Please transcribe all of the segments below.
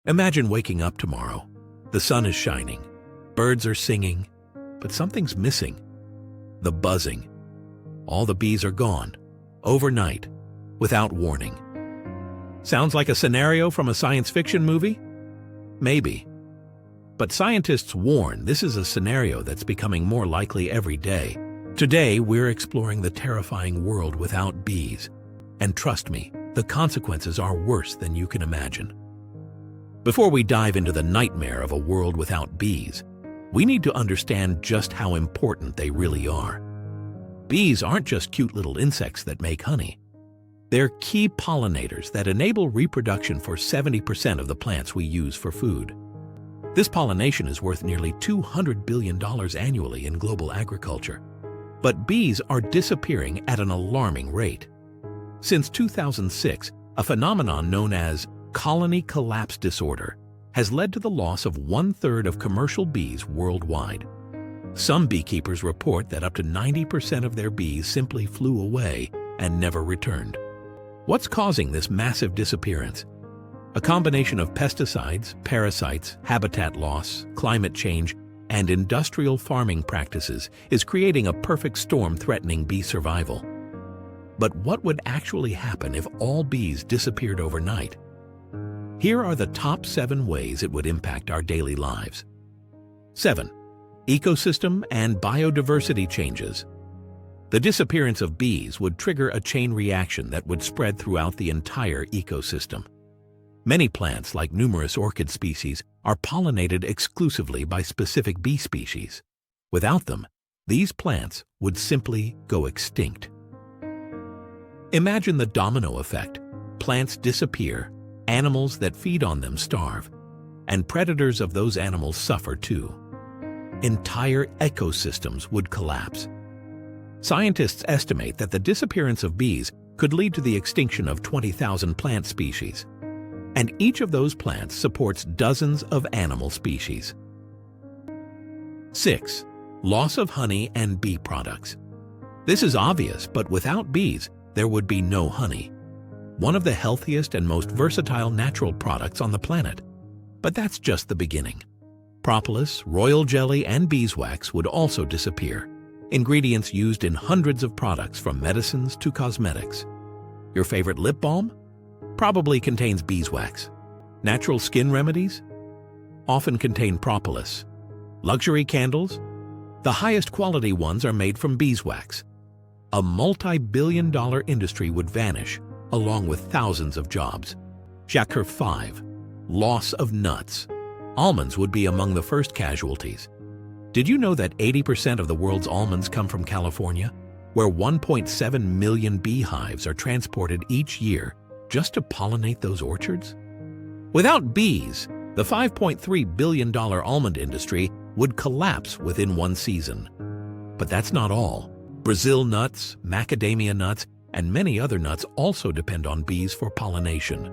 Imagine waking up tomorrow. The sun is shining, birds are singing, but something's missing. The buzzing. All the bees are gone, overnight, without warning. Sounds like a scenario from a science fiction movie? Maybe. But scientists warn this is a scenario that's becoming more likely every day. Today, we're exploring the terrifying world without bees. And trust me, the consequences are worse than you can imagine. Before we dive into the nightmare of a world without bees, we need to understand just how important they really are. Bees aren't just cute little insects that make honey. They're key pollinators that enable reproduction for 70% of the plants we use for food. This pollination is worth nearly $200 billion annually in global agriculture. But bees are disappearing at an alarming rate. Since 2006, a phenomenon known as colony collapse disorder has led to the loss of 1/3 of commercial bees worldwide. Some beekeepers report that up to 90% of their bees simply flew away and never returned. What's causing this massive disappearance? A combination of pesticides, parasites, habitat loss, climate change, and industrial farming practices is creating a perfect storm threatening bee survival. But what would actually happen if all bees disappeared overnight? Here are the top 7 ways it would impact our daily lives. 7. Ecosystem and biodiversity changes. The disappearance of bees would trigger a chain reaction that would spread throughout the entire ecosystem. Many plants, like numerous orchid species, are pollinated exclusively by specific bee species. Without them, these plants would simply go extinct. Imagine the domino effect. Plants disappear, animals that feed on them starve, and predators of those animals suffer too. Entire ecosystems would collapse. Scientists estimate that the disappearance of bees could lead to the extinction of 20,000 plant species. And each of those plants supports dozens of animal species. 6. Loss of honey and bee products. This is obvious, but without bees, there would be no honey. One of the healthiest and most versatile natural products on the planet. But that's just the beginning. Propolis, royal jelly, and beeswax would also disappear. Ingredients used in hundreds of products from medicines to cosmetics. Your favorite lip balm? Probably contains beeswax. Natural skin remedies? Often contain propolis. Luxury candles? The highest quality ones are made from beeswax. A multi-billion-dollar industry would vanish, along with thousands of jobs. Chapter 5. Loss of nuts. Almonds would be among the first casualties. Did you know that 80% of the world's almonds come from California, where 1.7 million beehives are transported each year just to pollinate those orchards? Without bees, the $5.3 billion almond industry would collapse within one season. But that's not all. Brazil nuts, macadamia nuts, and many other nuts also depend on bees for pollination.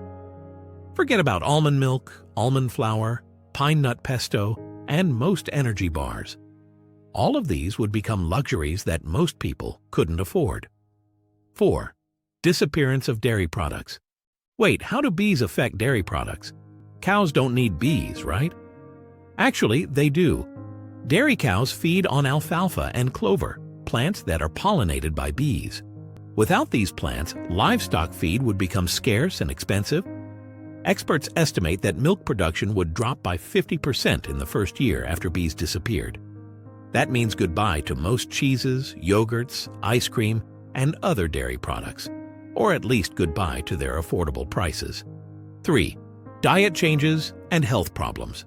Forget about almond milk, almond flour, pine nut pesto, and most energy bars. All of these would become luxuries that most people couldn't afford. 4. Disappearance of dairy products. Wait, how do bees affect dairy products? Cows don't need bees, right? Actually, they do. Dairy cows feed on alfalfa and clover, plants that are pollinated by bees. Without these plants, livestock feed would become scarce and expensive. Experts estimate that milk production would drop by 50% in the first year after bees disappeared. That means goodbye to most cheeses, yogurts, ice cream, and other dairy products, or at least goodbye to their affordable prices. 3. Diet changes and health problems.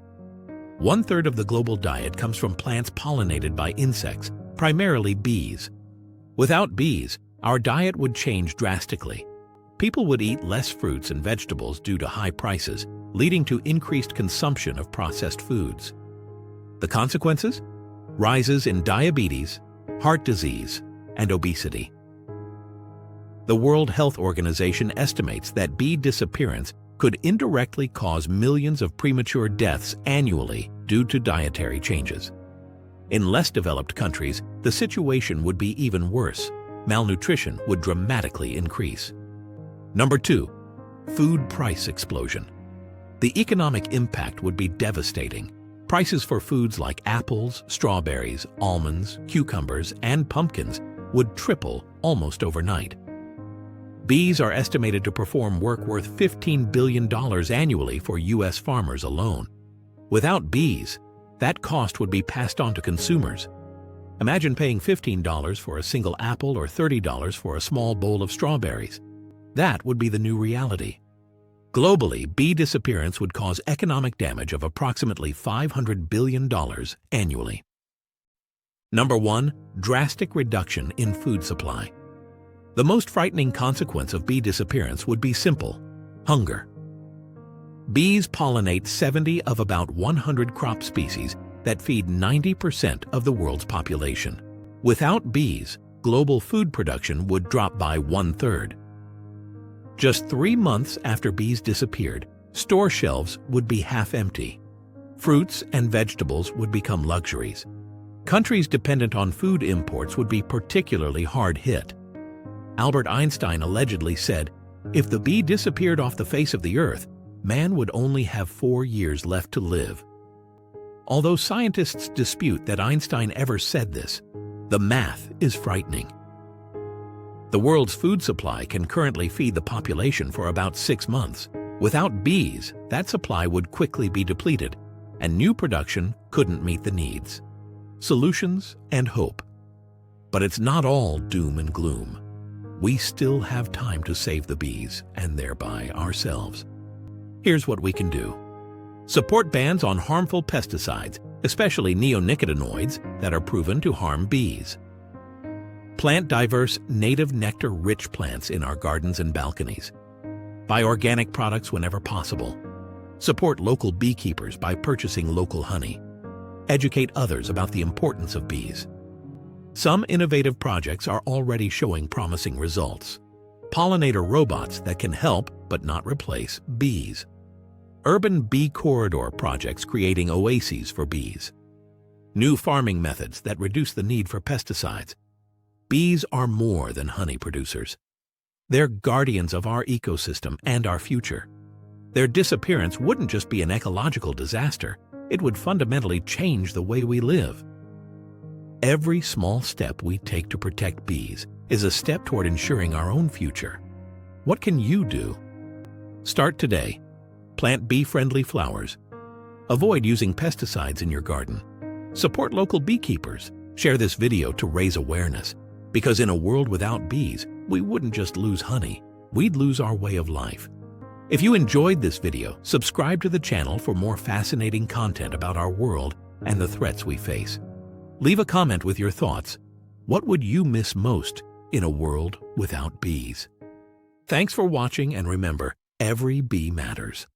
1/3 of the global diet comes from plants pollinated by insects, primarily bees. Without bees, our diet would change drastically. People would eat less fruits and vegetables due to high prices, leading to increased consumption of processed foods. The consequences? Rises in diabetes, heart disease, and obesity. The World Health Organization estimates that bee disappearance could indirectly cause millions of premature deaths annually due to dietary changes. In less developed countries, the situation would be even worse. Malnutrition would dramatically increase. Number 2. Food price explosion. The economic impact would be devastating. Prices for foods like apples, strawberries, almonds, cucumbers, and pumpkins would triple almost overnight. Bees are estimated to perform work worth $15 billion annually for U.S. farmers alone. Without bees, that cost would be passed on to consumers. Imagine paying $15 for a single apple or $30 for a small bowl of strawberries. That would be the new reality. Globally, bee disappearance would cause economic damage of approximately $500 billion annually. Number 1. Drastic reduction in food supply. The most frightening consequence of bee disappearance would be simple: hunger. Bees pollinate 70 of about 100 crop species that feed 90% of the world's population. Without bees, global food production would drop by 1/3. Just 3 months after bees disappeared, store shelves would be half empty. Fruits and vegetables would become luxuries. Countries dependent on food imports would be particularly hard hit. Albert Einstein allegedly said, "If the bee disappeared off the face of the earth, man would only have 4 years left to live." Although scientists dispute that Einstein ever said this, the math is frightening. The world's food supply can currently feed the population for about 6 months. Without bees, that supply would quickly be depleted, and new production couldn't meet the needs. Solutions and hope. But it's not all doom and gloom. We still have time to save the bees, and thereby ourselves. Here's what we can do. Support bans on harmful pesticides, especially neonicotinoids that are proven to harm bees. Plant diverse, native nectar-rich plants in our gardens and balconies. Buy organic products whenever possible. Support local beekeepers by purchasing local honey. Educate others about the importance of bees. Some innovative projects are already showing promising results. Pollinator robots that can help but not replace bees. Urban bee corridor projects creating oases for bees. New farming methods that reduce the need for pesticides. Bees are more than honey producers. They're guardians of our ecosystem and our future. Their disappearance wouldn't just be an ecological disaster, it would fundamentally change the way we live. Every small step we take to protect bees is a step toward ensuring our own future. What can you do? Start today. Plant bee-friendly flowers. Avoid using pesticides in your garden. Support local beekeepers. Share this video to raise awareness. Because in a world without bees, we wouldn't just lose honey, we'd lose our way of life. If you enjoyed this video, subscribe to the channel for more fascinating content about our world and the threats we face. Leave a comment with your thoughts. What would you miss most in a world without bees? Thanks for watching, and remember, every bee matters.